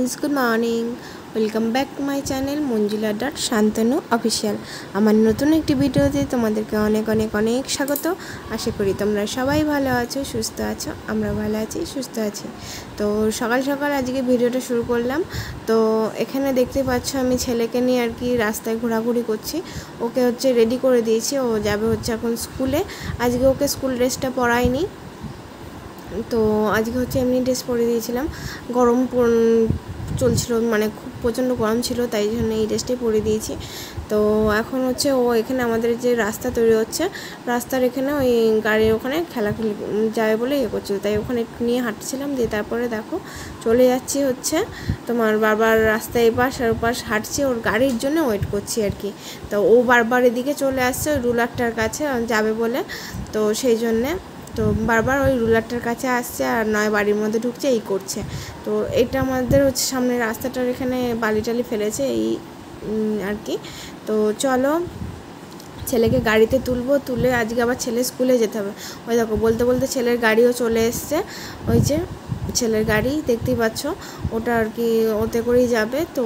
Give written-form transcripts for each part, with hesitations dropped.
Friends good morning welcome back to my channel Manjula dot Shantanu official आमार नतून एक भिडियोते तोमादेरके अनेक अनेक अनेक स्वागत। आशा करी तोमरा सबाई भालो आछो सुस्थ आछो, आमरा भालो आछि सुस्थ आछि। तो सकाल सकाल आजके भिडियोटा शुरू करलाम। तो एखाने देखते पाच्छो आमि छेलेके निये आर कि रास्ताय घोराघुरि करछि। ओके होच्छे रेडी करे दिएछि, ओ जाबे होच्छे एखन स्कुले। आजके ओके स्कुल ड्रेसटा पराइनि, तो आज के होच्छे एमনি ड्रेस परे दिएछिलाम। गरम चलछिलो, माने खूब प्रचंड गरम छिलो, ताई जोन्नो এই ড্রেসটাই পরে দিয়েছি। তো এখন হচ্ছে ও এখানে আমাদের যে রাস্তা তৈরি হচ্ছে, রাস্তার এখানে ওই গাড়ির ওখানে খেলাখেলি যাবে বলে ইয়ে করছিল, তাই ওখানে একটু নিয়ে হাঁটছিলাম। দিয়ে তারপরে দেখো চলে যাচ্ছি হচ্ছে তোমার বারবার রাস্তায় এপাশ আর ওপাশ হাঁটছি, ওর গাড়ির জন্য ওয়েট করছি আর কি। তো ও বারবার এদিকে চলে আসছে ওই রুলারটার কাছে যাবে বলে, তো সেই জন্যে তো বারবার ওই রুলারটার কাছে আসছে আর নয় বাড়ির মধ্যে ঢুকছে এই করছে। তো এটা আমাদের হচ্ছে সামনে রাস্তাটার এখানে বালি টালি ফেলেছে এই আর কি। তো চলো ছেলেকে গাড়িতে তুলবো, তুলে আজকে আবার ছেলে স্কুলে যেতে হবে। ওই দেখো বলতে বলতে ছেলের গাড়িও চলে এসছে, ওই যে ছেলের গাড়ি দেখতেই পাচ্ছ, ওটা আর কি ওতে করেই যাবে। তো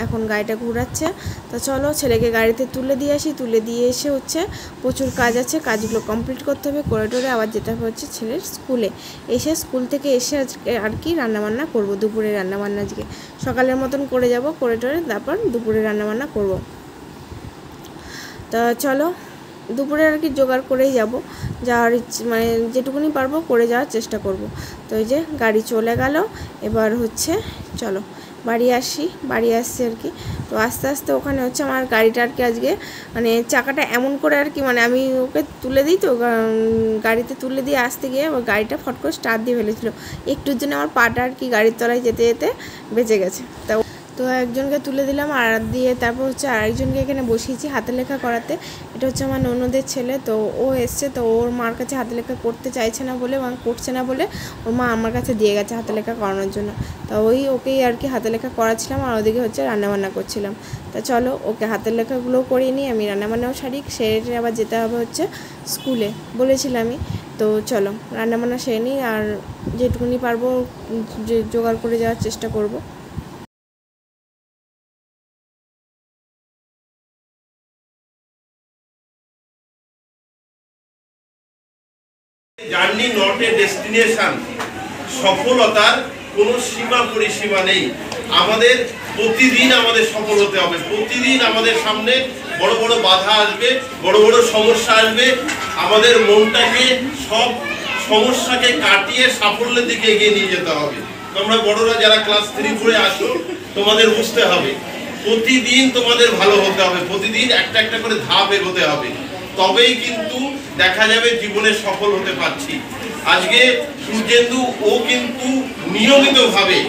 এখন গাড়িটা ঘোরাচ্ছে। তো চলো ছেলেকে গাড়িতে তুলে দিয়ে আসি, তুলে দিয়ে এসে হচ্ছে প্রচুর কাজ আছে, কাজগুলো কমপ্লিট করতে হবে, করে টোরে আবার যেতে হবে হচ্ছে ছেলের স্কুলে। এসে স্কুল থেকে এসে আজকে আর কি রান্নাবান্না করব, দুপুরে রান্নাবান্না আজকে সকালের মতন করে যাব, করে টোরে তারপর দুপুরে রান্নাবান্না করব। তা চলো দুপুরে আর কি জোগাড় করেই যাব, যাওয়ার মানে যেটুকুনি পারবো করে যাওয়ার চেষ্টা করব। তো এই যে গাড়ি চলে গেল, এবার হচ্ছে চলো বাড়ি আসি, বাড়ি আসছি আর কি। তো আস্তে আস্তে ওখানে হচ্ছে আমার গাড়িটা আর কি আজকে মানে চাকাটা এমন করে আর কি, মানে আমি ওকে তুলে দিই, তো গাড়িতে তুলে দিয়ে আসতে গিয়ে ওই গাড়িটা ফট করে স্টার্ট দিয়ে ফেলেছিলো। একটুর জন্য আমার পাটা আর কি গাড়ির তলায় যেতে যেতে বেঁচে গেছে। তো একজনকে তুলে দিলাম, আর দিয়ে তারপর হচ্ছে আরেকজনকে এখানে বসিয়েছি হাতে লেখা করাতে। এটা হচ্ছে আমার ননদের ছেলে, তো ও এসছে, তো ওর মার কাছে হাতে লেখা করতে চাইছে না বলে বা করছে না বলে ওর মা আমার কাছে দিয়ে গেছে হাতে লেখা করানোর জন্য। তো ওকেই আর কি হাতে লেখা করাচ্ছিলাম, আর ওদিকে হচ্ছে রান্নাবান্না করছিলাম। তা চলো ওকে হাতের লেখাগুলোও করিয়ে নিই, আমি রান্নাবান্নাও সারি, সেরে আবার যেতে হবে হচ্ছে স্কুলে বলেছিলামই। তো চলো রান্নাবান্না সেরে নিই, আর যেটুকুনি পারবো জোগাড় করে যাওয়ার চেষ্টা করব। জার্নি নট এ ডেস্টিনেশন, সফলতার কোনো সীমা পরিসীমা নেই। আমাদের প্রতিদিন আমাদের সফল হতে হবে, প্রতিদিন আমাদের সামনে বড় বড় বাধা আসবে, বড় বড় সমস্যা আসবে। আমাদের মনটাকে সব সমস্যাকে কাটিয়ে সাফল্যের দিকে এগিয়ে নিয়ে যেতে হবে। তোমরা বড়রা যারা ক্লাস 3-4 আসো, তোমাদের বুঝতে হবে প্রতিদিন তোমাদের ভালো হতে হবে, প্রতিদিন একটা একটা করে ধাপ এগোতে হবে, তবেই কিন্তু দেখা যাবে জীবনে সফল হতে পারছি। আজকে সূর্যেন্দু ও কিন্তু নিয়মিতভাবে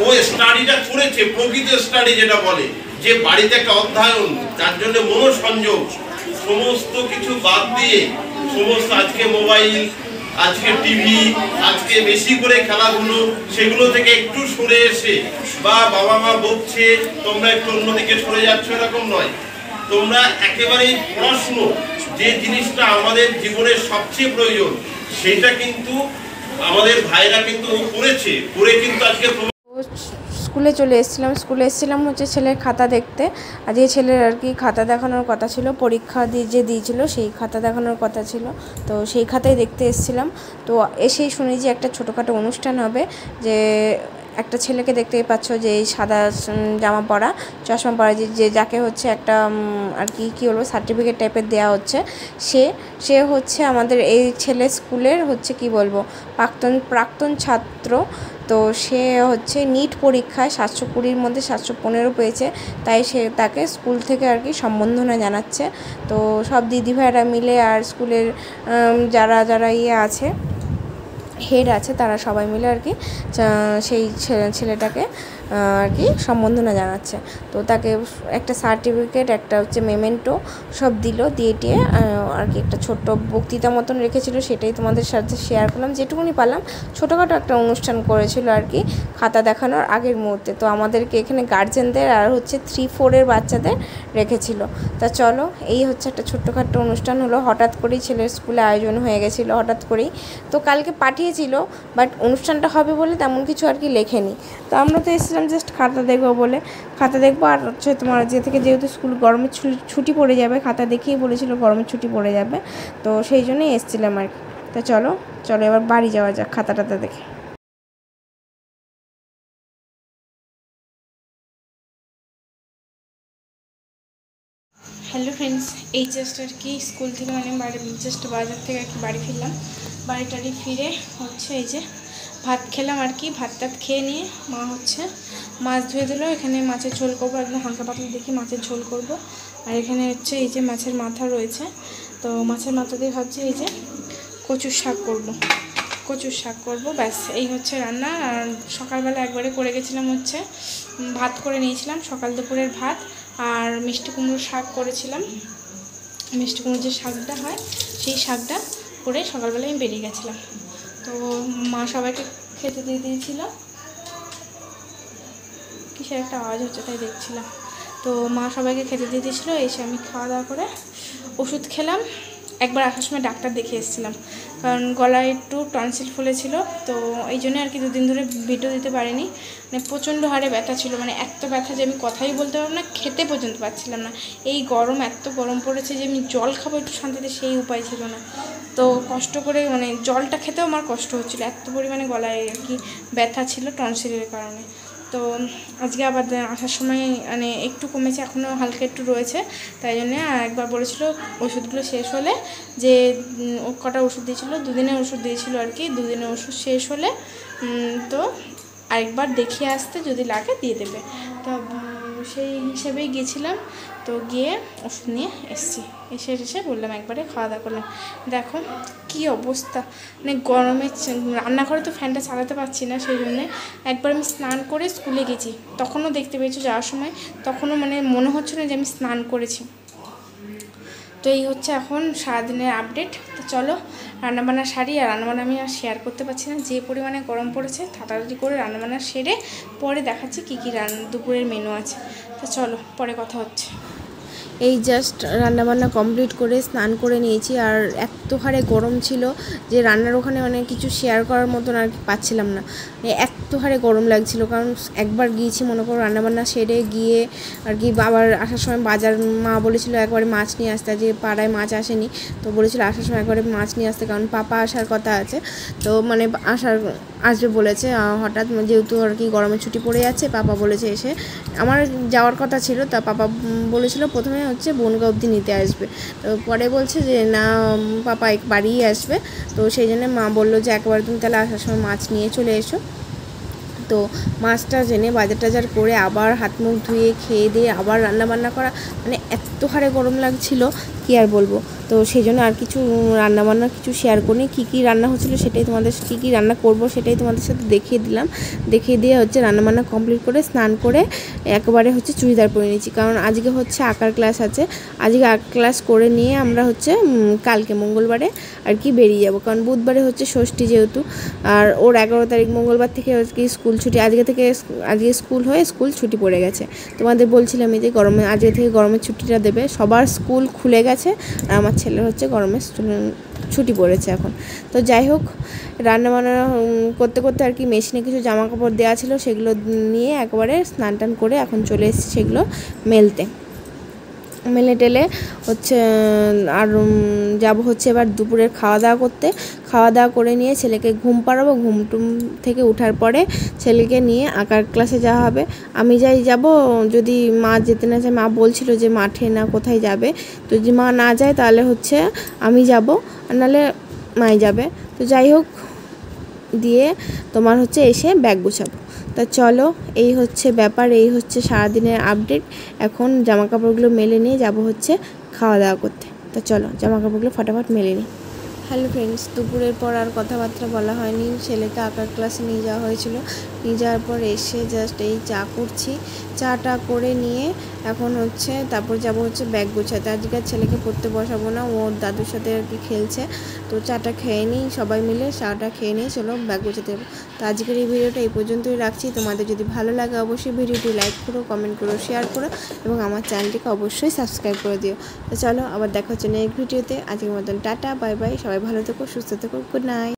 ও স্টাডিটা করেছে, প্রকৃত স্টাডি যেটা বলে, যে বাড়িতে একটা অধ্যয়ন, তার জন্য মনোসংযোগ, সমস্ত কিছু বাদ দিয়ে সমস্ত আজকে মোবাইল, আজকে টিভি, আজকে বেশি করে খেলাধুলো, সেগুলো থেকে একটু সরে এসে, বা বাবা মা বকছে তোমরা একটু অন্যদিকে সরে যাচ্ছ, এরকম নয়। তোমরা একেবারেই পড়াশুনো যে জিনিসটা আমাদের জীবনের সবচেয়ে প্রয়োজন, সেটা কিন্তু আমাদের ভাইরা কিন্তু করেছে, করে কিন্তু আজকে স্কুলে চলে এসেছিলাম। স্কুলে এসেছিলাম হচ্ছে ছেলের খাতা দেখতে। আজকে ছেলের আর কি খাতা দেখানোর কথা ছিল, পরীক্ষা যে দিয়েছিল সেই খাতা দেখানোর কথা ছিল, তো সেই খাতাই দেখতে এসেছিলাম। তো এসেই শুনি যে একটা ছোটোখাটো অনুষ্ঠান হবে, যে একটা ছেলেকে দেখতেই পাচ্ছ যে এই সাদা জামা পরা, চশমা পরা, যে যাকে হচ্ছে একটা আর কি কী বলবো সার্টিফিকেট টাইপের দেওয়া হচ্ছে, সে হচ্ছে আমাদের এই ছেলে স্কুলের হচ্ছে কি বলবো প্রাক্তন ছাত্র। তো সে হচ্ছে নিট পরীক্ষায় 720-র মধ্যে 715 পেয়েছে, তাই সে তাকে স্কুল থেকে আর কি সম্বর্ধনা জানাচ্ছে। তো সব দিদিভাইরা মিলে আর স্কুলের যারা আছে হেড আছে, তারা সবাই মিলে আর কি সেই ছেলেটাকে আর কি সম্বর্ধনা জানাচ্ছে। তো তাকে একটা সার্টিফিকেট, একটা হচ্ছে মেমেন্টো সব দিল, দিয়ে টিয়ে আর কি একটা ছোট্ট বক্তৃতা মতন রেখেছিল, সেটাই তোমাদের সাথে শেয়ার করলাম। যেটুকুনি পারলাম ছোটোখাটো একটা অনুষ্ঠান করেছিল আর কি খাতা দেখানোর আগের মুহূর্তে। তো আমাদেরকে এখানে গার্জেনদের আর হচ্ছে 3-4-এর বাচ্চাদের রেখেছিল। তা চলো এই হচ্ছে একটা ছোট্টখাট্টো অনুষ্ঠান হলো, হঠাৎ করেই ছেলের স্কুলে আয়োজন হয়ে গেছিলো হঠাৎ করেই। তো কালকে পাঠিয়েছিল, বাট অনুষ্ঠানটা হবে বলে তেমন কিছু আর কি লেখেনি। তো আমরা তো গেছিলাম জাস্ট খাতা দেখবো বলে, খাতা দেখবো আর হচ্ছে তোমার যেহেতু স্কুল গরমের ছুটি পড়ে যাবে, খাতা দেখিয়ে বলেছিল গরমের ছুটি পড়ে যাবে, তো সেই জন্যই এসেছিলাম আর কি। তা চলো এবার বাড়ি যাওয়া যাক খাতা টাতা দেখে। হ্যালো ফ্রেন্ডস, এই জাস্ট আর কি স্কুল থেকে জাস্ট বাজার থেকে আর কি বাড়ি ফিরলাম। বাড়ি টাড়ি ফিরে হচ্ছে এই যে ভাত খেলাম আর কি। ভাত টাত খেয়ে নিয়ে মা হচ্ছে মাছ ধুয়ে দিল। এখানে মাছের ঝোল করবো, একদম হালকা পাতলা দেখি মাছের ঝোল করব। আর এখানে হচ্ছে এই যে মাছের মাথা রয়েছে, তো মাছের মাথা দিয়ে ভাবছি এই যে কচুর শাক করব, ব্যাস এই হচ্ছে রান্না। আর সকালবেলা একবারে করে গেছিলাম হচ্ছে ভাত করে নিয়েছিলাম, সকাল দুপুরের ভাত, আর মিষ্টি কুমড়োর শাক করেছিলাম। মিষ্টি কুমড়োর যে শাকটা হয় সেই শাকটা করে সকালবেলায় আমি বেরিয়ে গেছিলাম। তো মা সবাইকে খেতে দিয়ে দিয়েছিল, কিসের একটা আওয়াজ হচ্ছে তাই দেখছিলাম। তো মা সবাইকে খেতে দিয়ে দিয়েছিলো, এসে আমি খাওয়া দাওয়া করে ওষুধ খেলাম। একবার আসার সময় ডাক্তার দেখে এসেছিলাম, কারণ গলায় একটু টনসিল ফুলেছিল, তো এই জন্য আর কি 2 দিন ধরে ভিডিও দিতে পারিনি। মানে প্রচণ্ড হারে ব্যথা ছিল, মানে এত ব্যথা যে আমি কথাই বলতে পারবো না, খেতে পর্যন্ত পারছিলাম না। এই গরম, এত গরম পড়েছে যে আমি জল খাবো একটু শান্তিতে, সেই উপায় ছিল না। তো কষ্ট করে মানে জলটা খেতেও আমার কষ্ট হচ্ছিলো, এত পরিমাণে গলায় আর কি ব্যথা ছিল টনসিলের কারণে। তো আজকে আবার আসার সময় মানে একটু কমেছে, এখনও হালকা একটু রয়েছে, তাই জন্যে একবার বলেছিল ওষুধগুলো শেষ হলে, যে কটা ওষুধ দিয়েছিল, 2 দিনের ওষুধ দিয়েছিল আর কি, 2 দিনের ওষুধ শেষ হলে তো আরেকবার দেখিয়ে আসতে, যদি লাগে দিয়ে দেবে। তো সেই হিসেবেই গেছিলাম, তো গিয়ে ওষুধ নিয়ে এসে বললাম একবারে খাওয়া দাওয়া করলাম। দেখো কি অবস্থা, মানে গরমে রান্নাঘরে তো ফ্যানটা চালাতে পারছি না, সেই জন্যে একবার আমি স্নান করে স্কুলে গেছি, তখনও দেখতে পেয়েছো যাওয়ার সময়, তখনও মানে মনে হচ্ছে না যে আমি স্নান করেছি। তো এই হচ্ছে এখন সারাদিনের আপডেট। তো চলো রান্নাবান্না সারি, আর রান্নাবান্না আমি আর শেয়ার করতে পারছি না, যে পরিমাণে গরম পড়েছে। তাড়াতাড়ি করে রান্নাবান্না সেরে পরে দেখাচ্ছি কী দুপুরের মেনু আছে। তো চলো পরে কথা হচ্ছে। এই জাস্ট রান্নাবান্না কমপ্লিট করে স্নান করে নিয়েছি, আর এত হারে গরম ছিল যে রান্নার ওখানে মানে কিছু শেয়ার করার মতন আর কি পাচ্ছিলাম না, এত হারে গরম লাগছিল। কারণ একবার গিয়েছি মনে করো রান্নাবান্না সেরে গিয়ে আর কি, আবার আসার সময় বাজার মা বলেছিল একবারে মাছ নিয়ে আসতে, যে পাড়ায় মাছ আসেনি, তো বলেছিল আসার সময় একবারে মাছ নিয়ে আসতে, কারণ পাপা আসার কথা আছে। তো মানে আসবে বলেছে হঠাৎ, যেহেতু আর কি গরমের ছুটি পড়ে যাচ্ছে, পাপা বলেছে এসে, আমার যাওয়ার কথা ছিল, তা পাপা বলেছিল প্রথমে হচ্ছে বনগাঁ অবধি নিতে আসবে, তো পরে বলছে যে না পাপা বাড়িই আসবে। তো সেই জন্য মা বললো যে একবার তুমি তাহলে আসার সময় মাছ নিয়ে চলে এসো। তো মাছটা জেনে বাজার টাজার করে আবার হাত মুখ ধুয়ে খেয়ে দিয়ে আবার রান্নাবান্না করা, মানে এত হারে গরম লাগছিল কি আর বলবো। তো সেই জন্য আর কিছু রান্নাবান্না কিছু শেয়ার করিনি, কী রান্না হচ্ছিলো সেটাই কী রান্না করব সেটাই তোমাদের সাথে দেখিয়ে দিলাম। দেখিয়ে দিয়ে হচ্ছে রান্নাবান্না কমপ্লিট করে স্নান করে একবারে হচ্ছে চুড়িদার পরে নিয়েছি, কারণ আজকে হচ্ছে আঁকার ক্লাস আছে। আজকে আঁকার ক্লাস করে নিয়ে আমরা হচ্ছে কালকে মঙ্গলবারে আর কি বেরিয়ে যাব, কারণ বুধবারে হচ্ছে ষষ্ঠী যেহেতু, আর ওর 11 তারিখ মঙ্গলবার থেকে কি স্কুল ছুটি, আজকে স্কুল হয়ে স্কুল ছুটি পড়ে গেছে। তোমাদের বলছিলাম এই যে আজকে থেকে গরমের ছুটিটা দেবে, সবার স্কুল খুলে গেছে, আর আমার ছেলের হচ্ছে গরমের ছুটি পড়েছে এখন। তো যাই হোক রান্নাবান্না করতে করতে আর কি মেশিনে কিছু জামা কাপড় দেওয়া ছিল, সেগুলো নিয়ে একবারে স্নান টান করে এখন চলে এসেছি সেগুলো মেলে টেলে হচ্ছে, আর যাব হচ্ছে এবার দুপুরের খাওয়া দাওয়া করতে। খাওয়া দাওয়া করে নিয়ে ছেলেকে ঘুম পাড়াবো, ঘুম থেকে ওঠার পরে ছেলেকে নিয়ে আঁকার ক্লাসে যাওয়া হবে। আমি যাব, যদি মা যেতে না চায়, মা বলছিল যে মাঠে না কোথায় যাবে, তো যদি মা না যায় তাহলে হচ্ছে আমি যাব, আর নাহলে মাই যাবে। তো যাই হোক দিয়ে তোমার হচ্ছে এসে ব্যাগ গুছাবো। তা চলো এই হচ্ছে ব্যাপার, এই হচ্ছে সারাদিনের আপডেট। এখন জামা কাপড়গুলো মেলে নিয়ে যাব হচ্ছে খাওয়া দাওয়া করতে। তো চলো জামা কাপড়গুলো ফটাফট মেলে নিই। হ্যালো ফ্রেন্ডস, দুপুরের পর আর কথাবার্তা বলা হয়নি, ছেলেকে আঁকার ক্লাসে নিয়ে যাওয়া হয়েছিল। নিয়ে যাওয়ার পর এসে জাস্ট এই চা করছি, চাটা করে নিয়ে এখন হচ্ছে তারপর যাব হচ্ছে ব্যাগ গোছাতে। আজকে ছেলেকে পড়তে বসাবো না, ওর দাদুর সাথে আর কি খেলছে, তো চাটা খেয়ে নিই, সবাই মিলে চাটা খেয়ে নিই, চলো ব্যাগ গোছাতে যাবো। তো আজকের এই ভিডিওটা এই পর্যন্তই রাখছি। তোমাদের যদি ভালো লাগে অবশ্যই ভিডিওটি লাইক করো, কমেন্ট করো, শেয়ার করো, এবং আমার চ্যানেলটিকে অবশ্যই সাবস্ক্রাইব করে দিও। তো চলো আবার দেখা হচ্ছে নেক্সট ভিডিওতে। আজকের মতন টাটা, বাই বাই, সবাই ভালো থেকো, সুস্থ থেকো, গুড নাইট।